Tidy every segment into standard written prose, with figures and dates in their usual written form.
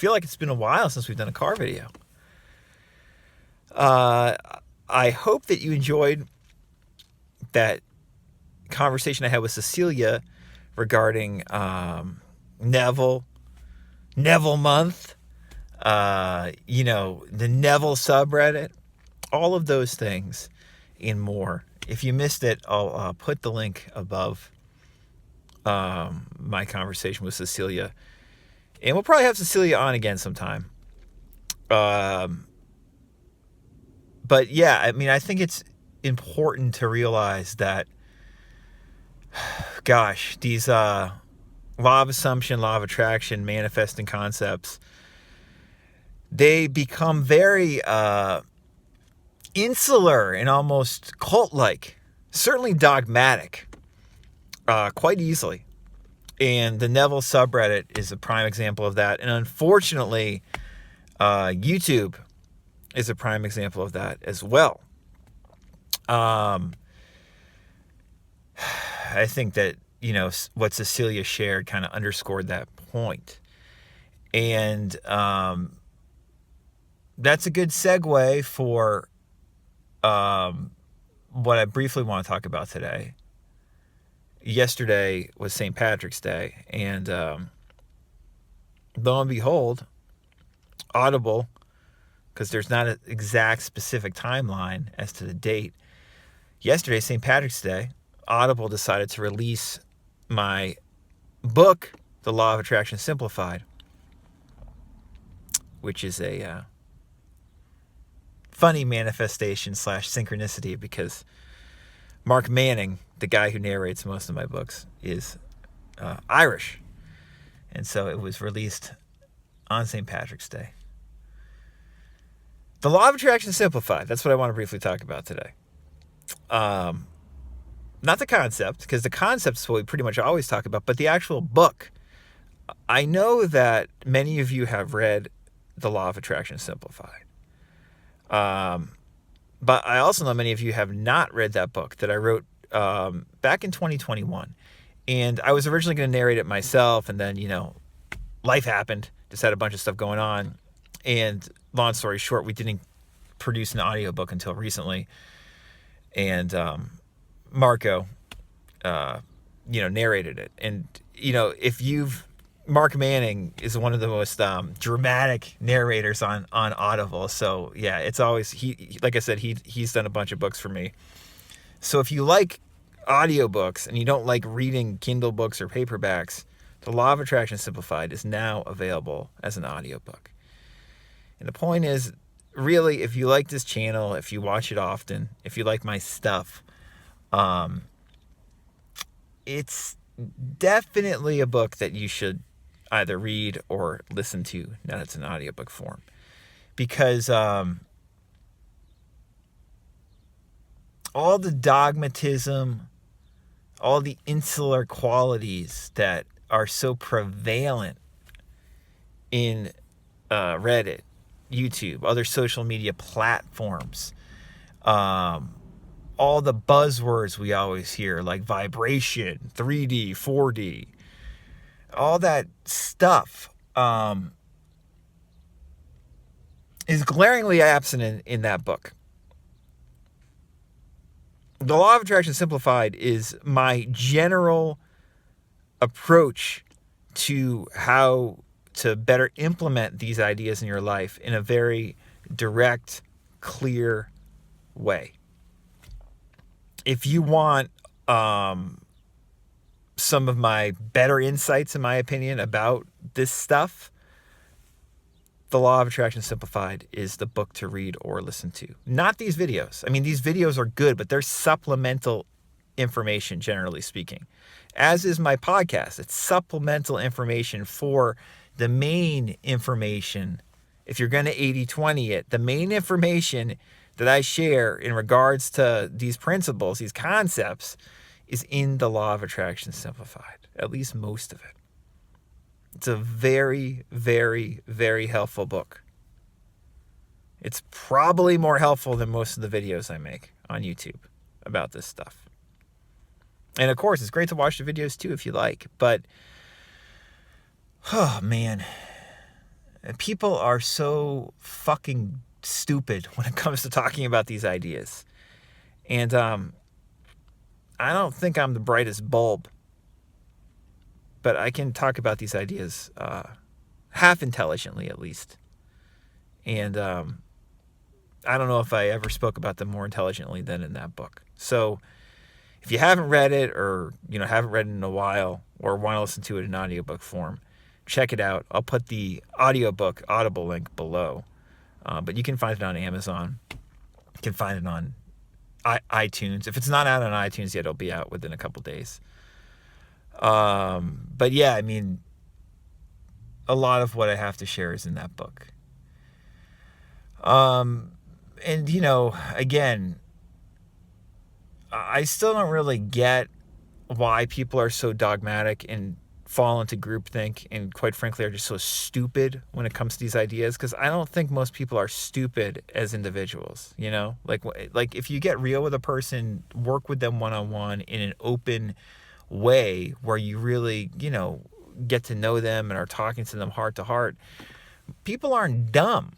feel like it's been a while since we've done a car video. I hope that you enjoyed that conversation I had with Cecilia regarding Neville month, the Neville subreddit, all of those things and more. If you missed it, I'll put the link above my conversation with Cecilia. And we'll probably have Cecilia on again sometime. But yeah, I mean, I think it's important to realize that, gosh, these law of assumption, law of attraction, manifesting concepts, they become very insular and almost cult-like, certainly dogmatic, quite easily. And the Neville subreddit is a prime example of that. And unfortunately, YouTube is a prime example of that as well. I think that, what Cecilia shared kind of underscored that point. And that's a good segue for what I briefly want to talk about today. Yesterday was St. Patrick's Day, and lo and behold, Audible, because there's not an exact specific timeline as to the date, yesterday, St. Patrick's Day, Audible decided to release my book, The Law of Attraction Simplified, which is a funny manifestation / synchronicity, because Mark Manning, the guy who narrates most of my books, is Irish. And so it was released on St. Patrick's Day. The Law of Attraction Simplified, that's what I want to briefly talk about today. Not the concept, because the concept is what we pretty much always talk about, but the actual book. I know that many of you have read The Law of Attraction Simplified. But I also know many of you have not read that book that I wrote back in 2021. And I was originally going to narrate it myself, and then, life happened. Just had a bunch of stuff going on. And long story short, we didn't produce an audiobook until recently. And Marco, narrated it. And, Mark Manning is one of the most dramatic narrators on Audible. So yeah, it's always, like I said, he's done a bunch of books for me. So if you like audiobooks and you don't like reading Kindle books or paperbacks, The Law of Attraction Simplified is now available as an audiobook. And the point is, really, if you like this channel, if you watch it often, if you like my stuff, it's definitely a book that you should either read or listen to, now it's an audiobook form. Because all the dogmatism, all the insular qualities that are so prevalent in Reddit, YouTube, other social media platforms, all the buzzwords we always hear, like vibration, 3D, 4D, all that stuff is glaringly absent in that book. The Law of Attraction Simplified is my general approach to how to better implement these ideas in your life in a very direct, clear way. If you want some of my better insights, in my opinion, about this stuff, The Law of Attraction Simplified is the book to read or listen to. Not these videos. I mean, these videos are good, but they're supplemental information, generally speaking. As is my podcast. It's supplemental information for the main information. If you're going to 80-20 it, the main information that I share in regards to these principles, these concepts, is in The Law of Attraction Simplified. At least most of it. It's a very, very, very helpful book. It's probably more helpful than most of the videos I make on YouTube about this stuff. And of course, it's great to watch the videos too if you like. But, oh man, And people are so fucking stupid when it comes to talking about these ideas. And I don't think I'm the brightest bulb, but I can talk about these ideas half intelligently at least. And I don't know if I ever spoke about them more intelligently than in that book. So if you haven't read it, or haven't read it in a while, or want to listen to it in audiobook form, check it out. I'll put the audiobook Audible link below. But you can find it on Amazon. You can find it on iTunes. If it's not out on iTunes yet, it'll be out within a couple days. But yeah, I mean, a lot of what I have to share is in that book. And again, I still don't really get why people are so dogmatic and fall into groupthink, and quite frankly are just so stupid when it comes to these ideas, because I don't think most people are stupid as individuals. Like if you get real with a person, work with them one-on-one in an open way where you really get to know them and are talking to them heart to heart, people aren't dumb,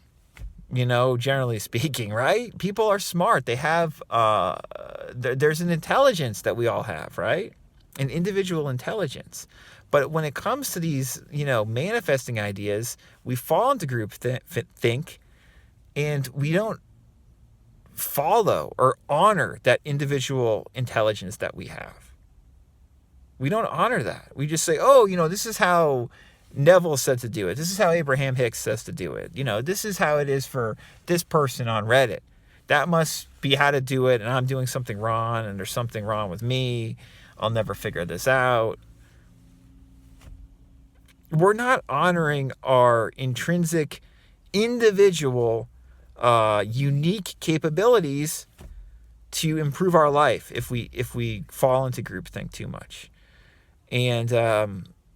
generally speaking, right? People are smart. They have there's an intelligence that we all have, right? An individual intelligence. But when it comes to these, manifesting ideas, we fall into group think, and we don't follow or honor that individual intelligence that we have. We don't honor that. We just say, oh, this is how Neville said to do it. This is how Abraham Hicks says to do it. This is how it is for this person on Reddit. That must be how to do it, and I'm doing something wrong, and there's something wrong with me. I'll never figure this out. We're not honoring our intrinsic, individual, unique capabilities to improve our life if we fall into groupthink too much. And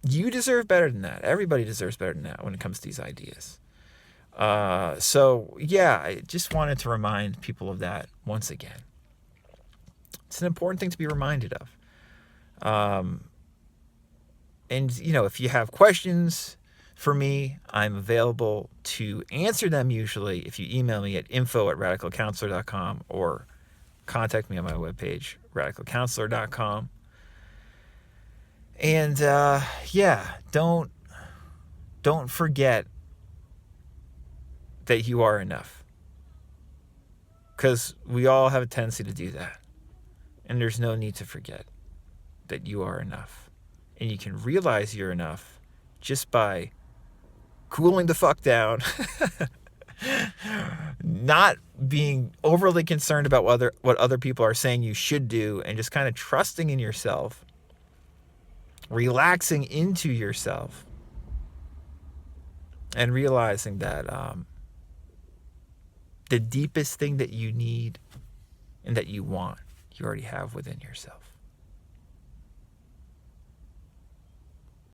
you deserve better than that. Everybody deserves better than that when it comes to these ideas. So yeah, I just wanted to remind people of that once again. It's an important thing to be reminded of. And, if you have questions for me, I'm available to answer them usually if you email me at info@radicalcounselor.com or contact me on my webpage, radicalcounselor.com. And, don't forget that you are enough. Because we all have a tendency to do that. And there's no need to forget that you are enough. And you can realize you're enough just by cooling the fuck down, not being overly concerned about what other people are saying you should do, and just kind of trusting in yourself, relaxing into yourself, and realizing that the deepest thing that you need and that you want, you already have within yourself.